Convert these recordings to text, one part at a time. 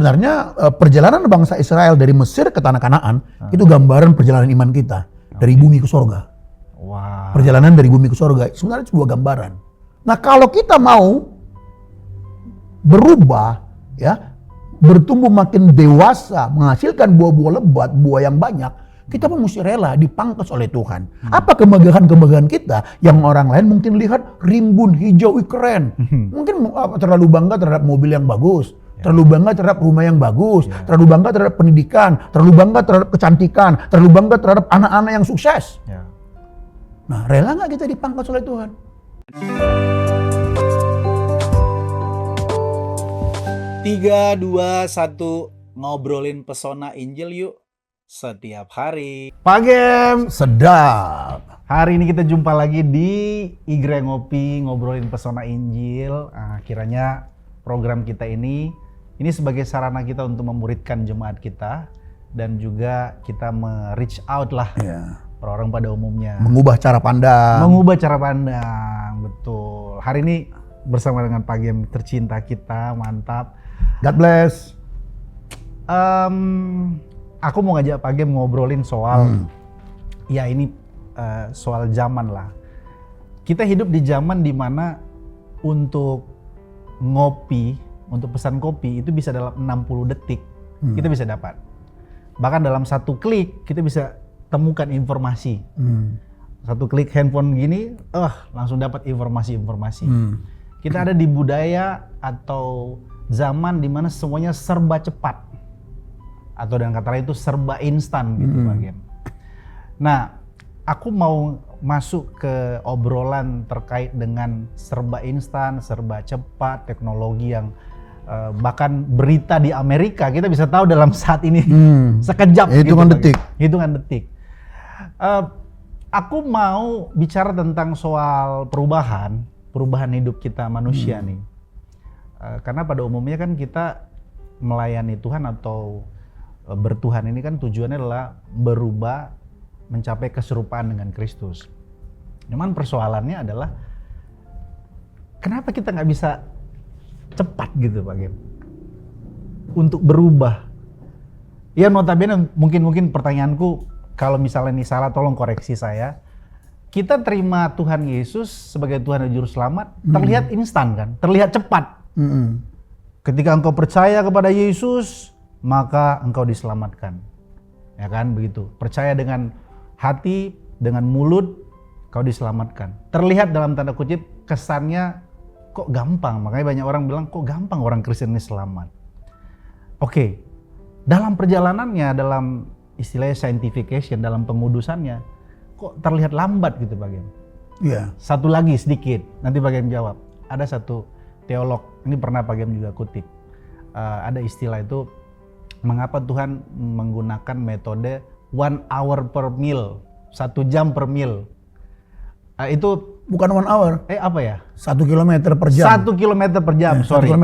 sebenarnya perjalanan bangsa Israel dari Mesir ke tanah Kanaan itu gambaran perjalanan iman kita dari bumi ke sorga. Wow. Perjalanan dari bumi ke sorga sebenarnya sebuah gambaran. Nah, kalau kita mau berubah, ya, bertumbuh makin dewasa, menghasilkan buah-buah lebat, buah yang banyak, kita pun mesti rela dipangkas oleh Tuhan. Apa kemegahan-kemegahan kita yang orang lain mungkin lihat rimbun, hijau, keren. Mungkin terlalu bangga terhadap mobil yang bagus, terlalu bangga terhadap rumah yang bagus, terlalu bangga terhadap pendidikan, terlalu bangga terhadap kecantikan, terlalu bangga terhadap anak-anak yang sukses. Nah, rela nggak kita dipangkas oleh Tuhan? Tiga, dua, satu, ngobrolin pesona Injil yuk. Setiap hari. Pak Gem, Sedap. hari ini kita jumpa lagi di Igre Ngopi, ngobrolin pesona Injil. Kiranya program kita ini sebagai sarana kita untuk memuridkan jemaat kita dan juga kita reach out lah orang pada umumnya. Mengubah cara pandang. Mengubah cara pandang, betul. Hari ini bersama dengan Pak Gem tercinta kita, mantap. God bless. Aku mau ngajak Pak Gem ngobrolin soal, ya ini soal zaman lah. Kita hidup di zaman dimana untuk ngopi, untuk pesan kopi itu bisa dalam 60 detik kita bisa dapat. Bahkan dalam satu klik kita bisa temukan informasi. Satu klik handphone gini, langsung dapat informasi-informasi. Kita ada di budaya atau zaman dimana semuanya serba cepat. Atau dengan kata lain itu serba instan gitu Pak Gem. Nah, aku mau masuk ke obrolan terkait dengan serba instan, serba cepat, teknologi yang bahkan berita di Amerika kita bisa tahu dalam saat ini sekejap. Hitungan gitu, detik. Hitungan detik. Aku mau bicara tentang soal perubahan hidup kita manusia nih. Karena pada umumnya kan kita melayani Tuhan atau bertuhan ini kan tujuannya adalah berubah mencapai keserupaan dengan Kristus. Cuman persoalannya adalah kenapa kita nggak bisa cepat gitu Pak Gem untuk berubah? Ya notabene mungkin pertanyaanku kalau misalnya ini salah tolong koreksi saya. Kita terima Tuhan Yesus sebagai Tuhan dan Juru Selamat terlihat instan kan, terlihat cepat. Ketika engkau percaya kepada Yesus maka engkau diselamatkan, ya kan begitu. Percaya dengan hati, dengan mulut, kau diselamatkan. Terlihat dalam tanda kutip kesannya kok gampang, makanya banyak orang bilang kok gampang orang Kristen ini selamat. Oke, dalam perjalanannya, dalam istilahnya sanctification, dalam pengudusannya, kok terlihat lambat gitu Pak Gem. Iya. Satu lagi sedikit, nanti Pak Gem jawab. Ada satu teolog, ini pernah Pak Gem juga kutip, ada istilah itu, mengapa Tuhan menggunakan metode 1 hour per meal, 1 jam per meal. Itu Bukan 1 hour. apa ya? 1 kilometer per jam. 1 kilometer per jam, sorry. 1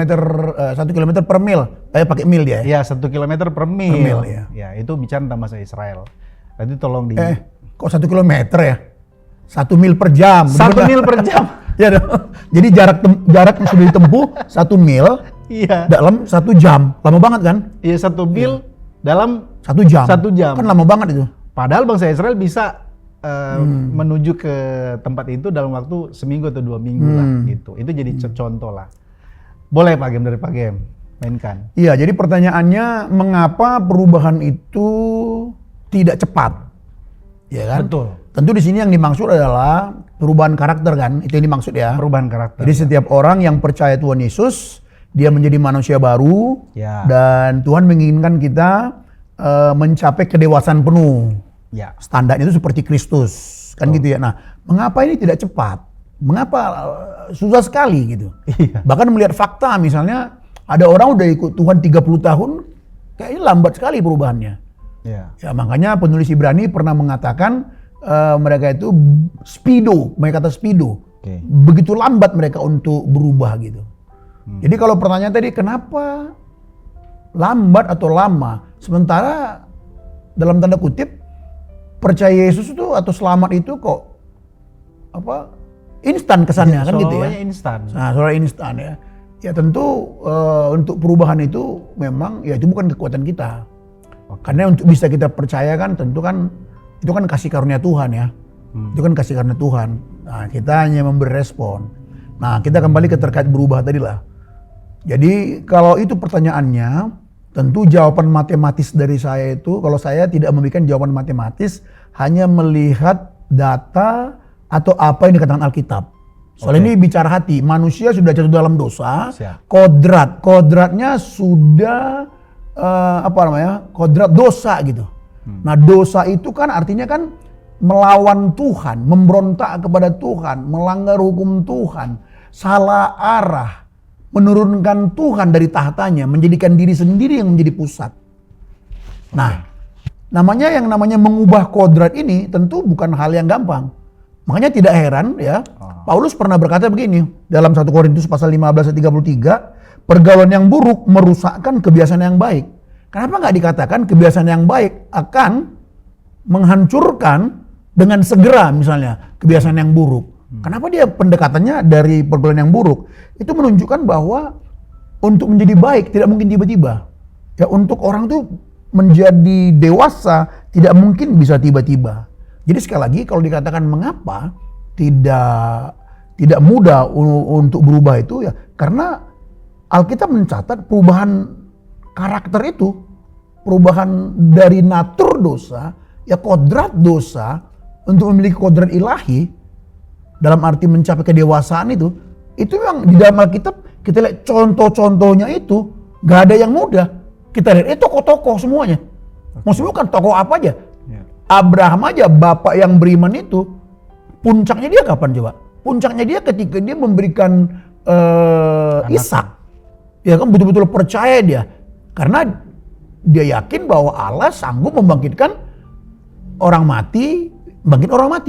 kilometer per mil. Pakai mil dia. Ya, 1 kilometer per mil. Per mil, ya. Ya, itu bicara tentang bahasa Israel. Nanti tolong di... Kok 1 kilometer ya? 1 mil per jam. 1 mil per jam. Ya dong. Jadi jarak yang sudah ditempuh 1 mil Iya. dalam 1 jam. Lama banget kan? Iya, 1 mil dalam 1 jam. 1 jam. Kan lama banget itu. Padahal bangsa Israel bisa menuju ke tempat itu dalam waktu seminggu atau 2 minggu lah gitu. Itu jadi contoh lah. Boleh Pak Gem, dari Pak Gem mainkan. Iya, jadi pertanyaannya mengapa perubahan itu tidak cepat? Ya kan? Betul. Tentu di sini yang dimaksud adalah perubahan karakter kan? Itu yang dimaksud ya. Perubahan karakter. Jadi setiap orang yang percaya Tuhan Yesus, dia menjadi manusia baru, dan Tuhan menginginkan kita mencapai kedewasaan penuh. Ya. Standarnya itu seperti Kristus, kan gitu ya. Nah, mengapa ini tidak cepat? Mengapa susah sekali gitu? Iya. Bahkan melihat fakta, misalnya ada orang udah ikut Tuhan 30 tahun, kayaknya lambat sekali perubahannya. Ya. Ya, makanya penulis Ibrani pernah mengatakan mereka itu mereka kata speedo. Okay. Begitu lambat mereka untuk berubah gitu. Jadi kalau pertanyaan tadi kenapa lambat atau lama? Sementara dalam tanda kutip percaya Yesus itu atau selamat itu kok instan kesannya kan gitu ya. Instan. Nah, soalnya instan ya. Ya tentu untuk perubahan itu memang ya itu bukan kekuatan kita. Karena untuk bisa kita percayakan tentu kan itu kan kasih karunia Tuhan ya. Itu kan kasih karunia Tuhan. Nah, kita hanya memberi respon. Nah, kita kembali ke terkait berubah tadi lah. Jadi kalau itu pertanyaannya, tentu jawaban matematis dari saya itu, kalau saya tidak memberikan jawaban matematis, hanya melihat data atau apa yang dikatakan Alkitab. Soalnya ini bicara hati, manusia sudah jatuh dalam dosa, kodratnya sudah kodrat dosa gitu. Nah dosa itu kan artinya kan melawan Tuhan, memberontak kepada Tuhan, melanggar hukum Tuhan, salah arah, menurunkan Tuhan dari tahtanya, menjadikan diri sendiri yang menjadi pusat. Nah, yang namanya mengubah kodrat ini tentu bukan hal yang gampang. Makanya tidak heran ya, Paulus pernah berkata begini dalam 1 Korintus pasal 15 ayat 33, pergaulan yang buruk merusakkan kebiasaan yang baik. Kenapa nggak dikatakan kebiasaan yang baik akan menghancurkan dengan segera misalnya kebiasaan yang buruk? Kenapa dia pendekatannya dari pergaulan yang buruk? Itu menunjukkan bahwa untuk menjadi baik tidak mungkin tiba-tiba. Ya untuk orang tuh menjadi dewasa tidak mungkin bisa tiba-tiba. Jadi sekali lagi kalau dikatakan mengapa tidak mudah untuk berubah itu ya karena Alkitab mencatat perubahan karakter itu, perubahan dari natur dosa, ya kodrat dosa untuk memiliki kodrat ilahi dalam arti mencapai kedewasaan itu memang di dalam Alkitab kita lihat contoh-contohnya itu gak ada yang mudah. Kita lihat itu tokoh-tokoh semuanya. Maksudnya bukan tokoh apa aja. Abraham aja bapak yang beriman itu puncaknya dia kapan coba? Puncaknya dia ketika dia memberikan Ishak. Ya kan betul-betul percaya dia. Karena dia yakin bahwa Allah sanggup membangkitkan orang mati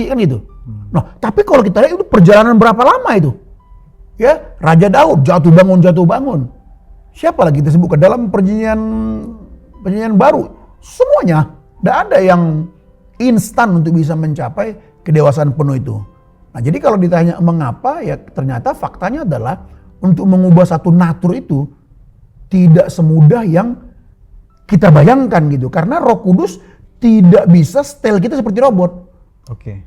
kan gitu. Nah, tapi kalau kita lihat itu perjalanan berapa lama itu? Ya, Raja Daud jatuh bangun. Siapa lagi kita sebutkan dalam perjanjian baru? Semuanya, tidak ada yang instan untuk bisa mencapai kedewasaan penuh itu. Nah, jadi kalau ditanya mengapa, ya ternyata faktanya adalah untuk mengubah satu natur itu tidak semudah yang kita bayangkan gitu. Karena Roh Kudus tidak bisa setel kita seperti robot.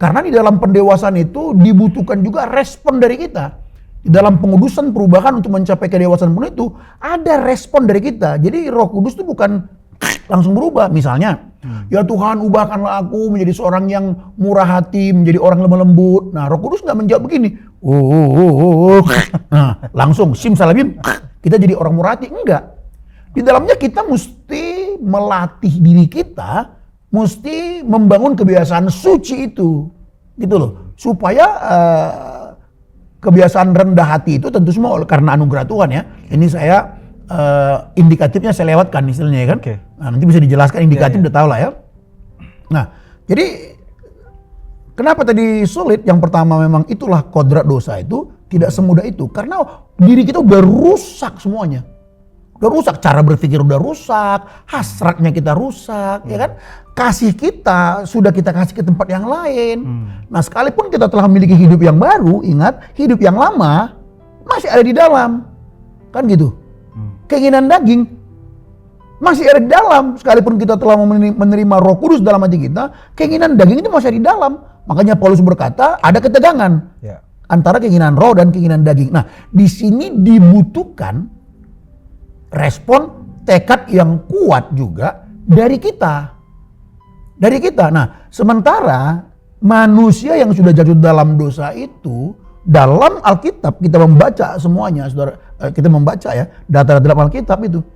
Karena di dalam pendewasaan itu dibutuhkan juga respon dari kita. Di dalam pengudusan perubahan untuk mencapai kedewasaan penuh itu ada respon dari kita. Jadi Roh Kudus itu bukan langsung berubah. Misalnya, ya Tuhan ubahkanlah aku menjadi seorang yang murah hati, menjadi orang lemah lembut. Nah Roh Kudus nggak menjawab begini. Nah, langsung simsalabim kita jadi orang murah hati. Enggak. Di dalamnya kita mesti melatih diri kita, mesti membangun kebiasaan suci itu, gitu loh, supaya kebiasaan rendah hati itu tentu semua karena anugerah Tuhan ya. Ini saya indikatifnya saya lewatkan istilahnya ya kan. Nah, nanti bisa dijelaskan indikatif udah tahu lah ya. Nah, jadi kenapa tadi sulit? Yang pertama memang itulah kodrat dosa itu tidak semudah itu karena diri kita udah rusak semuanya. Udah rusak, cara berpikir udah rusak, hasratnya kita rusak, ya kan? Kasih kita sudah kita kasih ke tempat yang lain. Nah, sekalipun kita telah memiliki hidup yang baru, ingat, hidup yang lama masih ada di dalam. Kan gitu. Keinginan daging masih ada di dalam. Sekalipun kita telah menerima Roh Kudus dalam hati kita, keinginan daging itu masih ada di dalam. Makanya Paulus berkata, ada ketegangan antara keinginan roh dan keinginan daging. Nah, di sini dibutuhkan respon tekad yang kuat juga dari kita. Nah, sementara manusia yang sudah jatuh dalam dosa itu, dalam Alkitab kita membaca semuanya, saudara, kita membaca ya, data-data dalam Alkitab itu,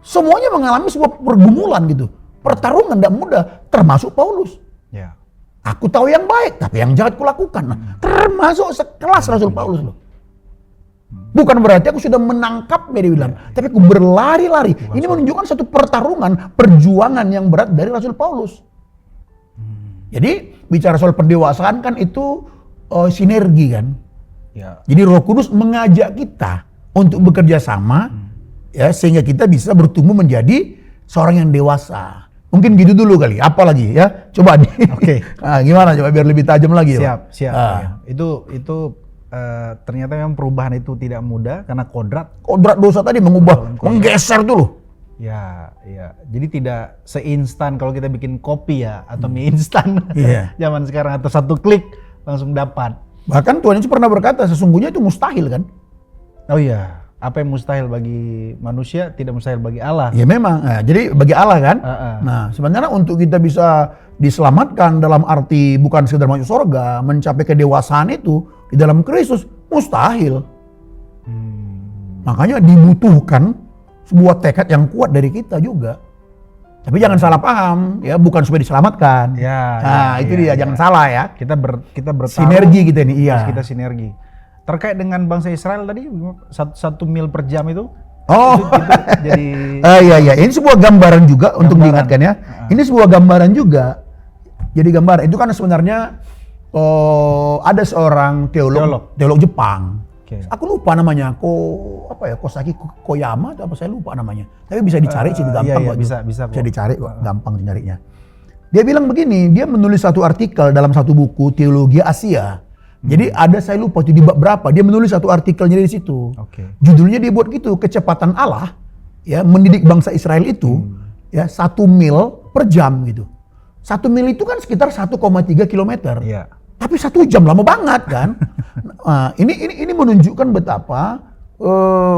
semuanya mengalami sebuah pergumulan gitu. Pertarungan tidak mudah, termasuk Paulus. Aku tahu yang baik, tapi yang jahat kulakukan. Nah, termasuk sekelas Rasul Paulus loh. Bukan berarti aku sudah menangkapnya dia bilang, tapi aku berlari-lari. Ini menunjukkan satu pertarungan, perjuangan yang berat dari Rasul Paulus. Jadi bicara soal pendewasaan kan itu sinergi kan. Jadi Roh Kudus mengajak kita untuk bekerja sama ya sehingga kita bisa bertumbuh menjadi seorang yang dewasa. Mungkin gitu dulu kali. Apalagi ya? Coba nih. Nah, gimana coba biar lebih tajam lagi. Siap. Ya. Itu ternyata memang perubahan itu tidak mudah karena Kodrat dosa tadi mengubah, menggeser tuh loh. ya. Jadi tidak seinstan kalau kita bikin kopi ya atau mie instan Iya. zaman sekarang atau satu klik langsung dapat. Bahkan Tuhan Yesus pernah berkata sesungguhnya itu mustahil kan? Oh iya, apa yang mustahil bagi manusia tidak mustahil bagi Allah. Ya memang. Nah, jadi bagi Allah kan. Nah sebenarnya untuk kita bisa diselamatkan dalam arti bukan sekedar masuk surga, mencapai kedewasaan itu di dalam Kristus mustahil. Makanya dibutuhkan sebuah tekad yang kuat dari kita juga. Tapi jangan salah paham, ya bukan supaya diselamatkan. Itu dia, jangan salah ya. Kita bertaruh, Sinergi kita ini, iya. Kita sinergi. Terkait dengan bangsa Israel tadi 1 mil per jam itu. Oh, itu jadi. Iya. Ini sebuah gambaran juga untuk diingatkan ya. Ini sebuah gambaran juga. Jadi gambaran itu kan sebenarnya ada seorang teolog Jepang. Okay. Aku lupa namanya, Kosaki Koyama atau apa, saya lupa namanya. Tapi bisa dicari sih gampang kok. Bisa dicari kok, gampang nyarinya. Dia bilang begini, dia menulis satu artikel dalam satu buku Teologi Asia. Jadi ada, saya lupa itu di bab berapa, dia menulis satu artikelnya di situ. Okay. Judulnya dia buat gitu, kecepatan Allah ya mendidik bangsa Israel itu ya 1 mil per jam gitu. 1 mil itu kan sekitar 1,3 kilometer. Iya. Tapi 1 jam lama banget kan. Nah, ini menunjukkan betapa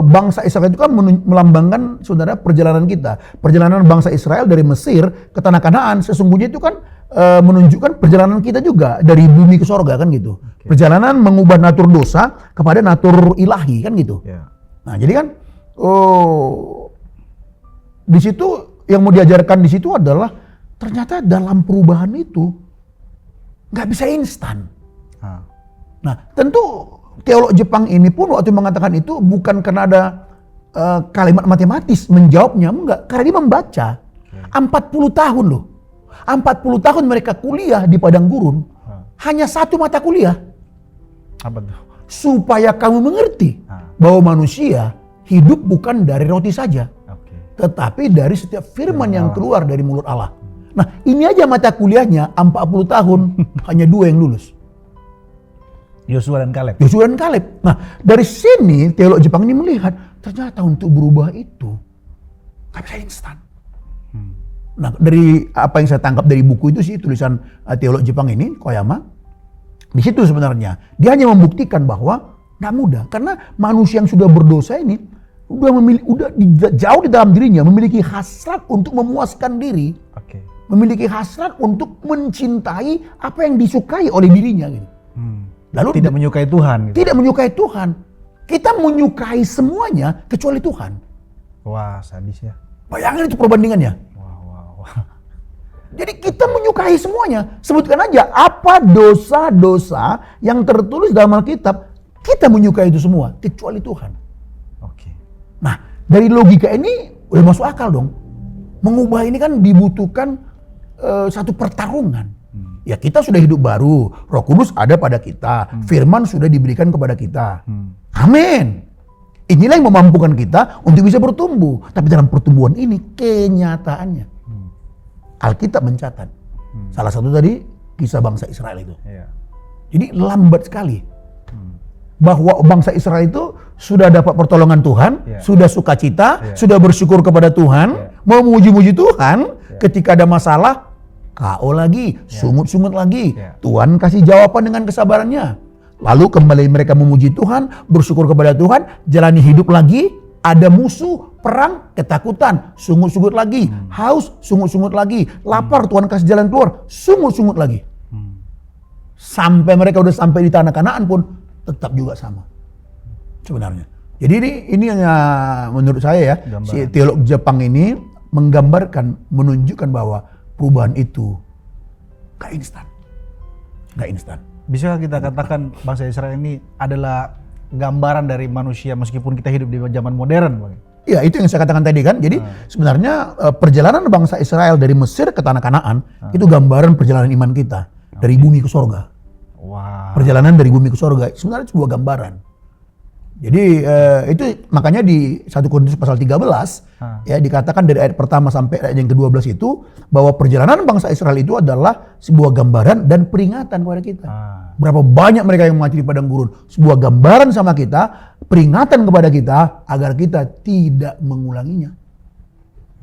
bangsa Israel itu kan melambangkan saudara perjalanan kita. Perjalanan bangsa Israel dari Mesir ke tanah Kanaan sesungguhnya itu kan menunjukkan perjalanan kita juga dari bumi ke sorga kan gitu. Okay. Perjalanan mengubah natur dosa kepada natur ilahi kan gitu. Yeah. Nah jadi kan di situ yang mau diajarkan di situ adalah ternyata dalam perubahan itu nggak bisa instan. Nah tentu teolog Jepang ini pun waktu mengatakan itu bukan karena ada kalimat matematis menjawabnya, enggak, karena dia membaca. 40 tahun loh. 40 tahun mereka kuliah di padang gurun. Hanya satu mata kuliah. Apa tuh? Supaya kamu mengerti bahwa manusia hidup bukan dari roti saja. Tetapi dari setiap firman yang keluar dari mulut Allah. Nah ini aja mata kuliahnya 40 tahun hanya 2 yang lulus. Yosua dan Kaleb. Nah dari sini teolog Jepang ini melihat ternyata untuk berubah itu gak bisa instan. Nah dari apa yang saya tangkap dari buku itu sih, tulisan teolog Jepang ini, Koyama, di situ sebenarnya dia hanya membuktikan bahwa gak mudah karena manusia yang sudah berdosa ini udah jauh di dalam dirinya memiliki hasrat untuk memuaskan diri, memiliki hasrat untuk mencintai apa yang disukai oleh dirinya gitu. Lalu tidak menyukai Tuhan. Gitu. Tidak menyukai Tuhan. Kita menyukai semuanya kecuali Tuhan. Wah, sadis ya. Bayangin itu perbandingannya. Wow. Jadi kita menyukai semuanya. Sebutkan aja apa dosa-dosa yang tertulis dalam Alkitab, kita menyukai itu semua kecuali Tuhan. Nah, dari logika ini udah masuk akal dong. Mengubah ini kan dibutuhkan satu pertarungan. Ya kita sudah hidup baru, Roh Kudus ada pada kita, firman sudah diberikan kepada kita. Amin. Inilah yang memampukan kita untuk bisa bertumbuh. Tapi dalam pertumbuhan ini kenyataannya Alkitab mencatat. Salah satu tadi kisah bangsa Israel itu. Jadi lambat sekali. Bahwa bangsa Israel itu sudah dapat pertolongan Tuhan, sudah sukacita, sudah bersyukur kepada Tuhan, mau memuji-muji Tuhan, ketika ada masalah, KO lagi, sungut-sungut lagi. Tuhan kasih jawaban dengan kesabarannya. Lalu kembali mereka memuji Tuhan, bersyukur kepada Tuhan, jalani hidup lagi, ada musuh, perang, ketakutan, sungut-sungut lagi, haus, sungut-sungut lagi, lapar, Tuhan kasih jalan keluar, sungut-sungut lagi. Sampai mereka udah sampai di tanah Kanaan pun tetap juga sama sebenarnya. Jadi ini hanya menurut saya ya, si teolog Jepang ini menggambarkan, menunjukkan bahwa perubahan itu gak instan. Bisa kita katakan bangsa Israel ini adalah gambaran dari manusia meskipun kita hidup di zaman modern, Bang? Ya itu yang saya katakan tadi kan. Jadi sebenarnya perjalanan bangsa Israel dari Mesir ke tanah Kanaan itu gambaran perjalanan iman kita dari bumi ke sorga. Wow. Perjalanan dari bumi ke sorga sebenarnya sebuah gambaran. Jadi itu makanya di 1 Korintus pasal 13 ya dikatakan dari ayat pertama sampai ayat yang ke-12 itu bahwa perjalanan bangsa Israel itu adalah sebuah gambaran dan peringatan kepada kita. Berapa banyak mereka yang mati di padang gurun, sebuah gambaran sama kita, peringatan kepada kita agar kita tidak mengulanginya.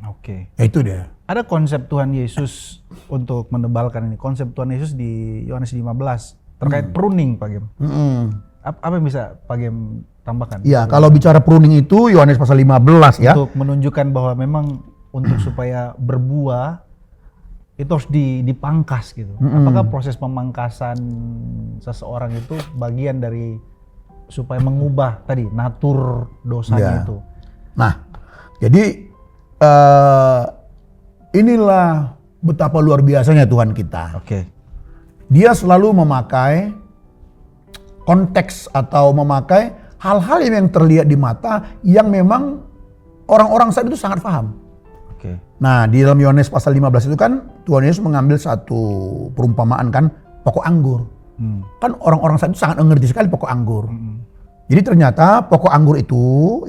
Oke. Ya, itu dia. Ada konsep Tuhan Yesus untuk menebalkan ini. Konsep Tuhan Yesus di Yohanes 15 terkait pruning, Pak Gem. Apa yang bisa Pak Gem tambahkan? Ya, kalau bicara pruning itu Yohanes pasal 15 ya. Untuk menunjukkan bahwa memang untuk supaya berbuah itu harus dipangkas gitu. Apakah proses pemangkasan seseorang itu bagian dari supaya mengubah tadi natur dosanya itu? Nah, jadi inilah betapa luar biasanya Tuhan kita. Oke. Dia selalu memakai konteks atau memakai hal-hal yang terlihat di mata yang memang orang-orang saat itu sangat paham. Oke. Nah, di dalam Yohanes pasal 15 itu kan Tuhan Yesus mengambil satu perumpamaan kan pokok anggur. Kan orang-orang saat itu sangat mengerti sekali pokok anggur. Jadi ternyata pokok anggur itu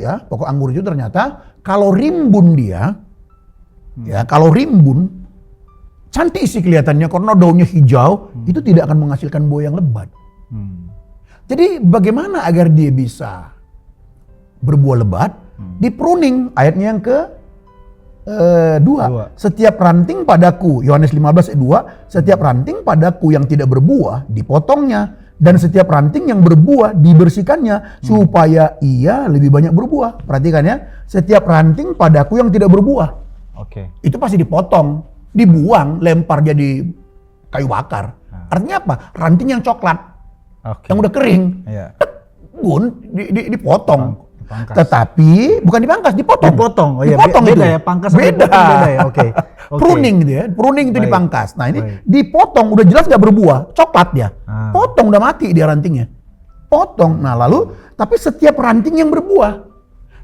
ternyata kalau rimbun dia kalau rimbun cantik sih kelihatannya karena daunnya hijau, itu tidak akan menghasilkan buah yang lebat. Jadi bagaimana agar dia bisa berbuah lebat? Di pruning, ayatnya yang ke 2. Setiap ranting padaku, Yohanes 15 ayat 2, setiap ranting padaku yang tidak berbuah dipotongnya, dan setiap ranting yang berbuah dibersihkannya supaya ia lebih banyak berbuah. Perhatikan ya, setiap ranting padaku yang tidak berbuah. Oke. Itu pasti dipotong, dibuang, lempar jadi kayu bakar. Artinya apa? Ranting yang coklat, yang udah kering, dipotong. Dipangkas. Tetapi bukan dipangkas, dipotong. Oh iya, dipotong beda itu. ya, pangkas sama beda. dipotong beda ya. Oke. Pruning gitu ya, pruning itu Baik. dipangkas. Nah ini Baik. dipotong, udah jelas nggak berbuah, coklat dia. Potong udah mati dia rantingnya. Potong. Nah lalu, tapi setiap ranting yang berbuah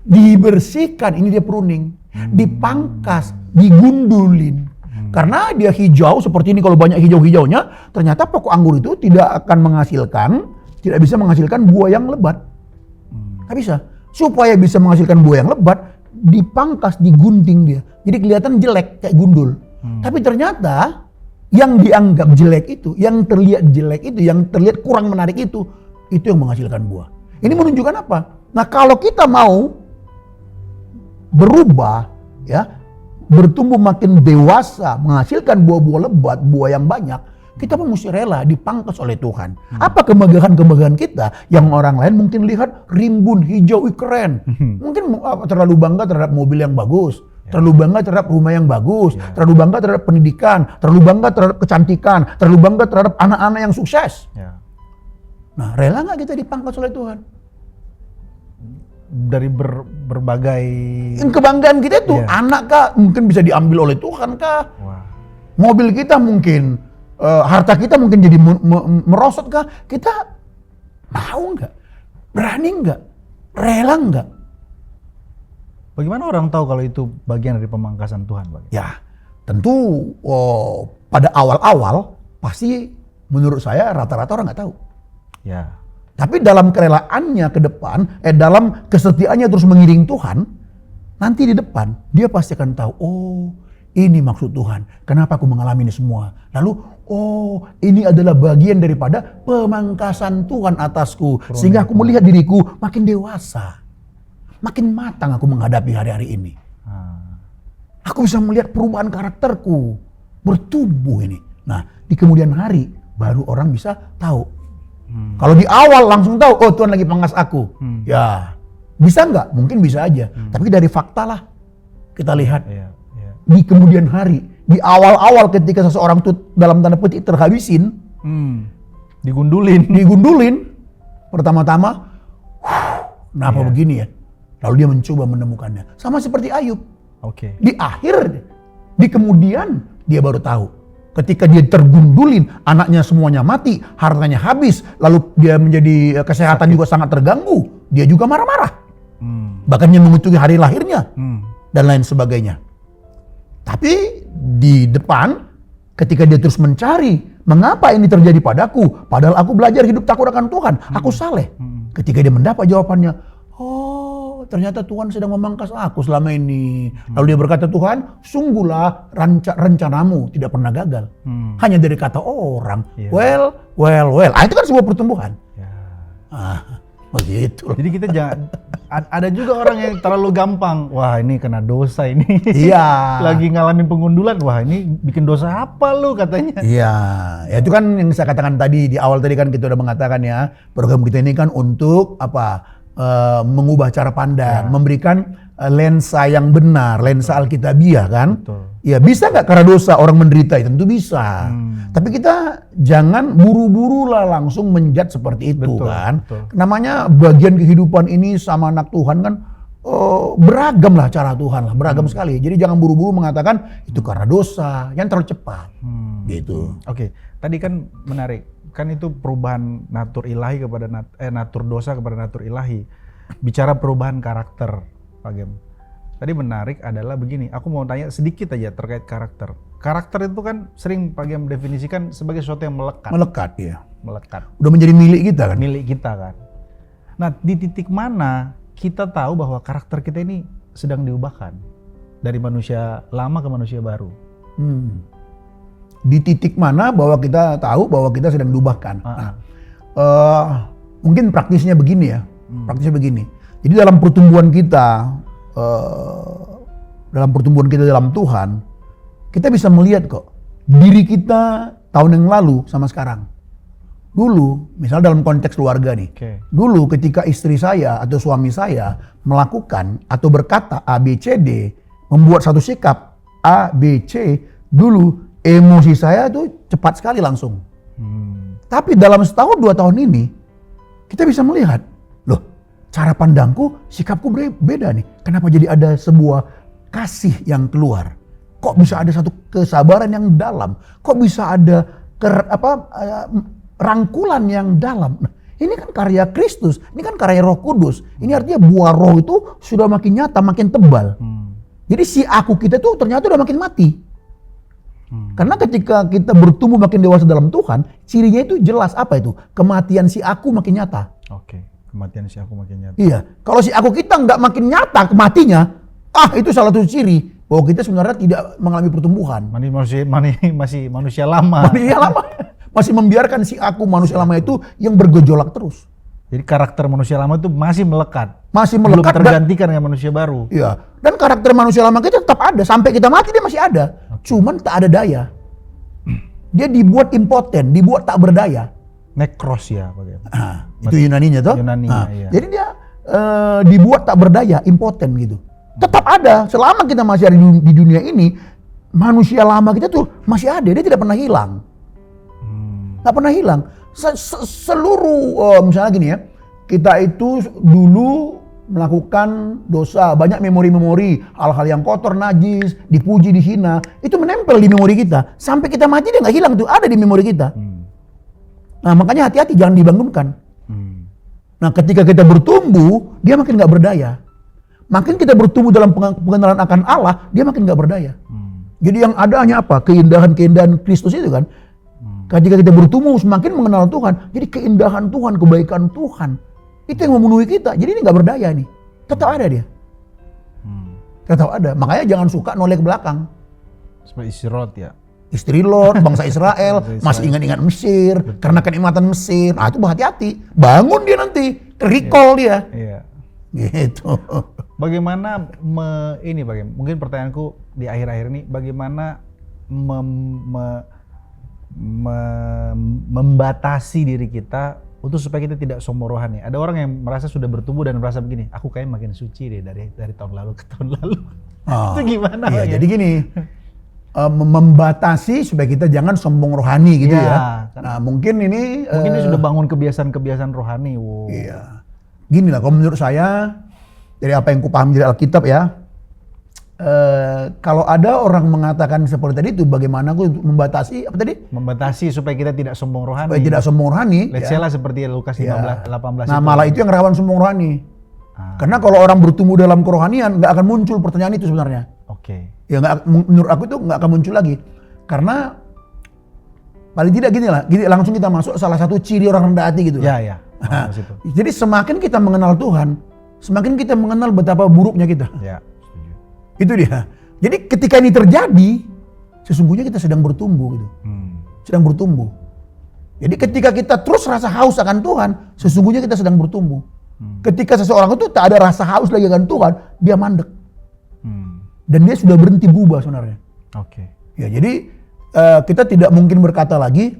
dibersihkan, ini dia pruning, dipangkas, digundulin. Karena dia hijau seperti ini, kalau banyak hijau-hijaunya, ternyata pokok anggur itu tidak bisa menghasilkan buah yang lebat. Nggak bisa. Supaya bisa menghasilkan buah yang lebat, dipangkas, digunting dia. Jadi kelihatan jelek, kayak gundul. Tapi ternyata yang dianggap jelek itu, yang terlihat jelek itu, yang terlihat kurang menarik itu yang menghasilkan buah. Ini menunjukkan apa? Nah kalau kita mau berubah, ya, bertumbuh makin dewasa, menghasilkan buah-buah lebat, buah yang banyak, kita pun mesti rela dipangkas oleh Tuhan. Apa kemegahan-kemegahan kita yang orang lain mungkin lihat rimbun, hijau, keren. Mungkin terlalu bangga terhadap mobil yang bagus, terlalu bangga terhadap rumah yang bagus, terlalu bangga terhadap pendidikan, terlalu bangga terhadap kecantikan, terlalu bangga terhadap anak-anak yang sukses. Nah, rela nggak kita dipangkas oleh Tuhan? Dari berbagai kebanggaan kita itu, anak kah mungkin bisa diambil oleh Tuhan kah? Mobil kita mungkin, harta kita mungkin jadi merosot kah? Kita mau nggak? Berani nggak? Rela nggak? Bagaimana orang tahu kalau itu bagian dari pemangkasan Tuhan, Pak? Ya, tentu pada awal-awal pasti menurut saya rata-rata orang nggak tahu. Ya. Tapi dalam kerelaannya ke depan, dalam kesetiaannya terus mengiring Tuhan, nanti di depan dia pasti akan tahu, oh ini maksud Tuhan, kenapa aku mengalami ini semua. Lalu, oh ini adalah bagian daripada pemangkasan Tuhan atasku. Sehingga aku melihat diriku makin dewasa, makin matang aku menghadapi hari-hari ini. Aku bisa melihat perubahan karakterku, bertumbuh ini. Nah di kemudian hari baru orang bisa tahu. Kalau di awal langsung tahu, oh Tuhan lagi pangkas aku. Ya, bisa nggak? Mungkin bisa aja. Tapi dari fakta lah kita lihat. Di kemudian hari, di awal-awal ketika seseorang itu dalam tanda petik terhabisin, digundulin. Pertama-tama, kenapa begini ya? Lalu dia mencoba menemukannya. Sama seperti Ayub. Di akhir, di kemudian dia baru tahu. Ketika dia tergundulin, anaknya semuanya mati, hartanya habis, lalu dia menjadi kesehatan juga sangat terganggu, dia juga marah-marah. Bahkan dia mengunjungi hari lahirnya, dan lain sebagainya. Tapi di depan, ketika dia terus mencari, mengapa ini terjadi padaku? Padahal aku belajar hidup takut akan Tuhan, aku saleh. Ketika dia mendapat jawabannya, Oh, ternyata Tuhan sedang memangkas aku selama ini. Lalu dia berkata, Tuhan, sungguhlah rencanamu tidak pernah gagal. Hanya dari kata orang. Iya. Well. Itu kan sebuah pertumbuhan. Ya. Begitu. Jadi kita jangan, ada juga orang yang terlalu gampang, wah ini kena dosa ini. Iya. Lagi ngalamin pengundulan, wah ini bikin dosa apa lu katanya. Iya, ya itu kan yang saya katakan tadi di awal tadi kan kita udah mengatakan ya, program kita ini kan untuk apa? Mengubah cara pandang, memberikan lensa yang benar, lensa Alkitabiah kan. Betul. Ya bisa nggak karena dosa orang menderita? Ya, tentu bisa. Tapi kita jangan buru-buru lah langsung menjudge seperti itu. Betul, kan. betul. Namanya bagian kehidupan ini sama anak Tuhan kan beragam lah cara Tuhan lah, beragam sekali. Jadi jangan buru-buru mengatakan itu karena dosa, yang terlalu cepat. Gitu. Oke, tadi kan menarik. Kan itu perubahan natur ilahi kepada natur dosa kepada natur ilahi. Bicara perubahan karakter, Pak Gem. Tadi menarik adalah begini, aku mau tanya sedikit aja terkait karakter. Karakter itu kan sering Pak Gem definisikan sebagai sesuatu yang melekat. Melekat ya. Melekat. Udah menjadi milik kita kan. Milik kita kan. Nah, di titik mana kita tahu bahwa karakter kita ini sedang diubahkan dari manusia lama ke manusia baru? Di titik mana bahwa kita tahu bahwa kita sedang diubahkan. Nah, mungkin praktisnya begini ya. Praktisnya begini. Jadi dalam pertumbuhan kita, dalam Tuhan, kita bisa melihat kok diri kita tahun yang lalu sama sekarang. Dulu, misal dalam konteks keluarga nih. Dulu ketika istri saya atau suami saya melakukan atau berkata A, B, C, D, membuat satu sikap A, B, C, dulu emosi saya tuh cepat sekali langsung. Tapi dalam setahun 2 tahun ini, kita bisa melihat, loh cara pandangku, sikapku beda nih. Kenapa jadi ada sebuah kasih yang keluar? Kok bisa ada satu kesabaran yang dalam? Kok bisa ada rangkulan yang dalam? Nah, ini kan karya Kristus, ini kan karya Roh Kudus. Ini artinya buah roh itu sudah makin nyata, makin tebal. Jadi si aku kita tuh ternyata udah makin mati. Karena ketika kita bertumbuh makin dewasa dalam Tuhan, cirinya itu jelas apa itu? Kematian si aku makin nyata. Oke, kematian si aku makin nyata. Iya, kalau si aku kita nggak makin nyata kematinya, itu salah satu ciri bahwa kita sebenarnya tidak mengalami pertumbuhan. Masih manusia lama. Manusia lama masih membiarkan si aku manusia lama itu yang bergejolak terus. Jadi karakter manusia lama itu masih melekat. Masih belum melekat tergantikan dengan manusia baru. Iya, dan karakter manusia lama kita tetap ada sampai kita mati dia masih ada. Cuman tak ada daya. Dia dibuat impoten, dibuat tak berdaya. Nekros ya, bagaimana? Itu Yunaninya toh. Iya. Jadi dia dibuat tak berdaya, impoten gitu. Tetap ada selama kita masih ada di dunia ini, manusia lama kita tuh masih ada, dia tidak pernah hilang. Nggak pernah hilang. Seluruh misalnya gini ya, kita itu dulu melakukan dosa, banyak memori-memori, hal-hal yang kotor, najis, dipuji, dihina, itu menempel di memori kita. Sampai kita mati dia nggak hilang tuh, ada di memori kita. Nah makanya hati-hati jangan dibangunkan. Nah ketika kita bertumbuh, dia makin nggak berdaya. Makin kita bertumbuh dalam pengenalan akan Allah, dia makin nggak berdaya. Jadi yang ada hanya apa? Keindahan-keindahan Kristus itu kan. Ketika kita bertumbuh semakin mengenal Tuhan, jadi keindahan Tuhan, kebaikan Tuhan, itu yang memenuhi kita. Jadi ini nggak berdaya nih, tetap ada dia. Tetap ada. Makanya jangan suka noleh ke belakang. Seperti istri Lot ya. Istri Lot, bangsa Israel, masih ingat-ingat Mesir, karena kenikmatan Mesir. Itu hati-hati. Bangun dia nanti, recall dia. Iya. Gitu. Bagaimana mungkin pertanyaanku di akhir-akhir ini, bagaimana membatasi diri kita untuk supaya kita tidak sombong rohani. Ada orang yang merasa sudah bertumbuh dan merasa begini, aku kayak makin suci deh dari tahun lalu ke tahun lalu. Itu gimana? Iya, jadi gini, membatasi supaya kita jangan sombong rohani gitu ya. Nah mungkin ini sudah bangun kebiasaan-kebiasaan rohani. Wow. Iya. Gini lah, kalau menurut saya dari apa yang kupaham dari Alkitab ya, kalau ada orang mengatakan seperti tadi itu, bagaimana aku membatasi apa tadi? Membatasi supaya kita tidak sombong rohani. Supaya tidak sombong rohani. Let's say lah seperti Lukas 18. Nah malah itu yang rawan sombong rohani. Karena kalau orang bertumbuh dalam kerohanian, nggak akan muncul pertanyaan itu sebenarnya. Oke. Ya menurut aku itu nggak akan muncul lagi. Karena paling tidak gini lah, langsung kita masuk salah satu ciri orang rendah hati gitu. Ya. Jadi semakin kita mengenal Tuhan, semakin kita mengenal betapa buruknya kita. Ya, setuju. Itu dia. Jadi ketika ini terjadi, sesungguhnya kita sedang bertumbuh gitu. Sedang bertumbuh. Jadi ketika kita terus rasa haus akan Tuhan, sesungguhnya kita sedang bertumbuh. Ketika seseorang itu tak ada rasa haus lagi akan Tuhan, dia mandek. Dan dia sudah berhenti berubah sebenarnya. Oke. Ya, jadi kita tidak mungkin berkata lagi,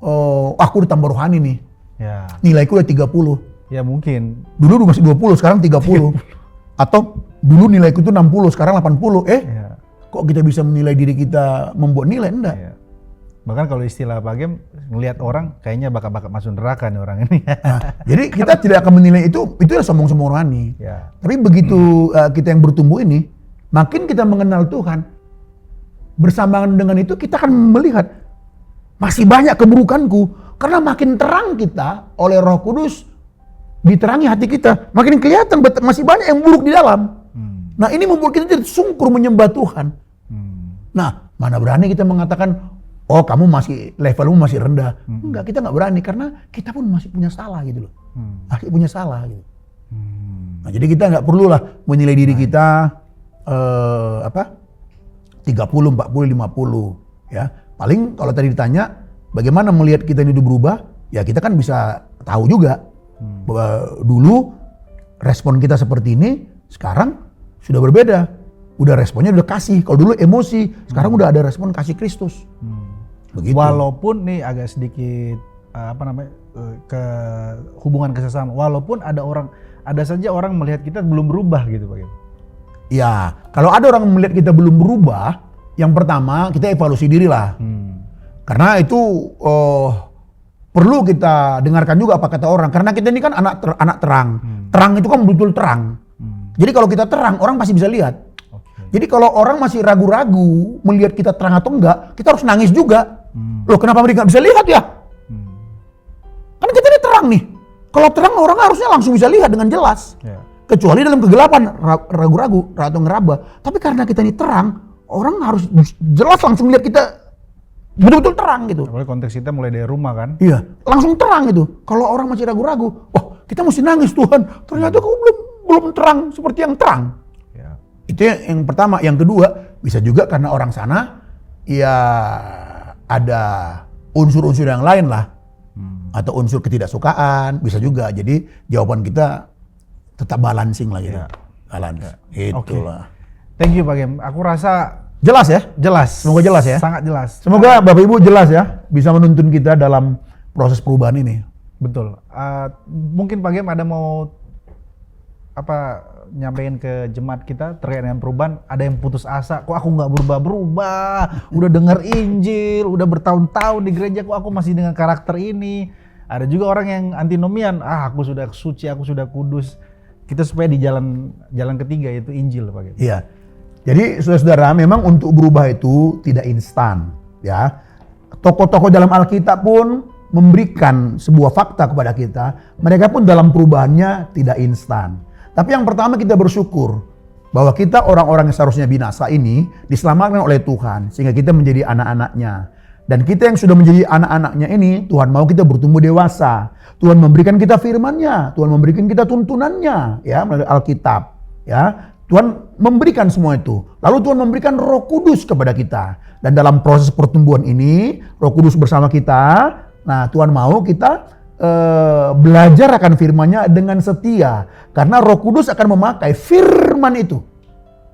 oh, aku udah tambah rohani nih. Ya. Nilaiku udah 30. Ya mungkin. Dulu masih 20, sekarang 30. Atau dulu nilaiku itu 60, sekarang 80. Ya. Kok kita bisa menilai diri kita membuat nilai? Enggak. Ya. Bahkan kalau istilah Pak Gem, ngelihat orang kayaknya bakal masuk neraka nih orang ini. Nah, jadi kita tidak akan menilai itu adalah sombong-sombong rohani. Ya. Tapi begitu kita yang bertumbuh ini, makin kita mengenal Tuhan, bersamaan dengan itu kita akan melihat masih banyak keburukanku, karena makin terang kita oleh Roh Kudus, diterangi hati kita, makin kelihatan masih banyak yang buruk di dalam. Nah, ini membuat kita jadi sungkur menyembah Tuhan. Nah, mana berani kita mengatakan, oh kamu masih, levelmu masih rendah. Enggak, kita nggak berani karena kita pun masih punya salah gitu loh. Masih punya salah gitu. Nah, jadi kita nggak perlulah menilai diri kita 30, 40, 50 ya. Paling kalau tadi ditanya bagaimana melihat kita ini berubah, ya kita kan bisa tahu juga bahwa dulu respon kita seperti ini, sekarang sudah berbeda. Udah responnya udah kasih. Kalau dulu emosi, sekarang udah ada respon kasih Kristus. Begitu. Walaupun nih agak sedikit ke hubungan kesesama, walaupun ada saja orang melihat kita belum berubah gitu Pak Gem. Ya, kalau ada orang melihat kita belum berubah, yang pertama kita evaluasi diri lah. Karena itu perlu kita dengarkan juga apa kata orang. Karena kita ini kan anak terang. Terang itu kan betul terang. Jadi kalau kita terang, orang pasti bisa lihat. Jadi kalau orang masih ragu-ragu melihat kita terang atau enggak, kita harus nangis juga. Loh, kenapa mereka nggak bisa lihat ya? Kan kita ini terang nih. Kalau terang orang harusnya langsung bisa lihat dengan jelas. Kecuali dalam kegelapan ragu-ragu atau ngeraba. Tapi karena kita ini terang, orang harus jelas langsung lihat kita betul-betul terang gitu. Apalagi konteks kita mulai dari rumah kan? Iya, langsung terang gitu. Kalau orang masih ragu-ragu, wah kita mesti nangis Tuhan. Ternyata kau belum terang seperti yang terang. Ya. Itu yang pertama. Yang kedua, bisa juga karena orang sana ya ada unsur-unsur yang lain lah. Atau unsur ketidaksukaan, bisa juga. Jadi jawaban kita tetap balancing lah gitu. Ya. Balance. Ya. Itulah. Okay. Thank you Pak Gem. Aku rasa jelas ya? Jelas. Semoga jelas ya? Sangat jelas. Semoga Bapak Ibu jelas ya, bisa menuntun kita dalam proses perubahan ini. Betul. Mungkin Pak Gem ada mau nyampein ke jemaat kita terkait dengan perubahan. Ada yang putus asa, kok aku nggak berubah-berubah, udah dengar Injil, udah bertahun-tahun di gereja, kok aku masih dengan karakter ini. Ada juga orang yang antinomian, aku sudah suci, aku sudah kudus. Kita supaya di jalan ketiga yaitu Injil Pak Gem. Iya. Jadi saudara-saudara, memang untuk berubah itu tidak instan, ya. Tokoh-tokoh dalam Alkitab pun memberikan sebuah fakta kepada kita. Mereka pun dalam perubahannya tidak instan. Tapi yang pertama kita bersyukur bahwa kita orang-orang yang seharusnya binasa ini diselamatkan oleh Tuhan sehingga kita menjadi anak-anaknya. Dan kita yang sudah menjadi anak-anaknya ini, Tuhan mau kita bertumbuh dewasa. Tuhan memberikan kita firman-Nya, Tuhan memberikan kita tuntunannya, ya, melalui Alkitab, ya. Tuhan memberikan semua itu. Lalu Tuhan memberikan Roh Kudus kepada kita. Dan dalam proses pertumbuhan ini, Roh Kudus bersama kita. Nah, Tuhan mau kita belajar akan firman-Nya dengan setia. Karena Roh Kudus akan memakai firman itu.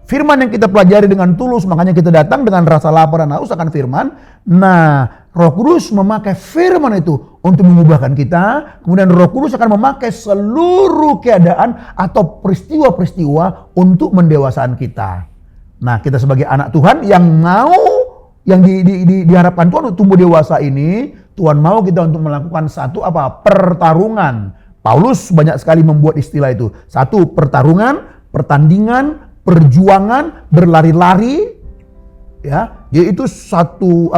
Firman yang kita pelajari dengan tulus, makanya kita datang dengan rasa lapar dan haus akan firman. Nah, Roh Kudus memakai firman itu untuk mengubahkan kita. Kemudian Roh Kudus akan memakai seluruh keadaan atau peristiwa-peristiwa untuk mendewasaan kita. Nah, kita sebagai anak Tuhan yang diharapkan Tuhan untuk tumbuh dewasa ini, Tuhan mau kita untuk melakukan satu pertarungan. Paulus banyak sekali membuat istilah itu. Satu, pertarungan, pertandingan, perjuangan, berlari-lari, ya, yaitu satu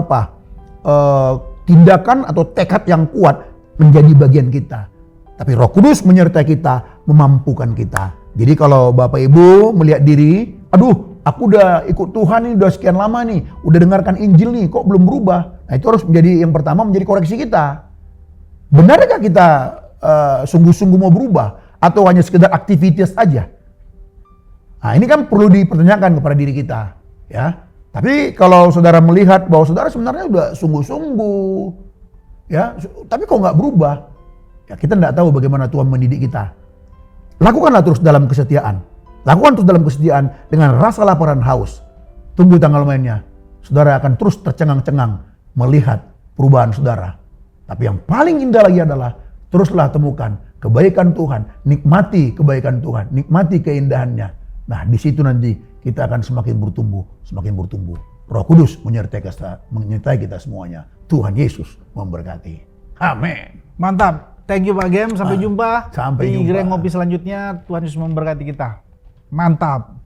tindakan atau tekad yang kuat menjadi bagian kita. Tapi Roh Kudus menyertai kita, memampukan kita. Jadi kalau Bapak Ibu melihat diri, aduh, aku udah ikut Tuhan ini udah sekian lama nih, udah dengarkan Injil nih, kok belum berubah? Nah, itu harus menjadi yang pertama, menjadi koreksi kita. Benarkah kita sungguh-sungguh mau berubah? atau hanya sekedar aktivitas aja? Nah, ini kan perlu dipertanyakan kepada diri kita, ya. Tapi kalau saudara melihat bahwa saudara sebenarnya udah sungguh-sungguh, ya, tapi kok nggak berubah, ya kita nggak tahu bagaimana Tuhan mendidik kita. Lakukanlah terus dalam kesetiaan. Lakukan terus dalam kesetiaan dengan rasa lapar dan haus. Tunggu tanggal mainnya. Saudara akan terus tercengang-cengang melihat perubahan saudara. Tapi yang paling indah lagi adalah teruslah temukan kebaikan Tuhan, nikmati kebaikan Tuhan, nikmati keindahannya. Nah, di situ nanti kita akan semakin bertumbuh, semakin bertumbuh. Roh Kudus menyertai kita semuanya. Tuhan Yesus memberkati. Amin. Mantap. Thank you Pak Gem. Sampai jumpa sampai di jumpa. Gereja Ngopi selanjutnya. Tuhan Yesus memberkati kita. Mantap.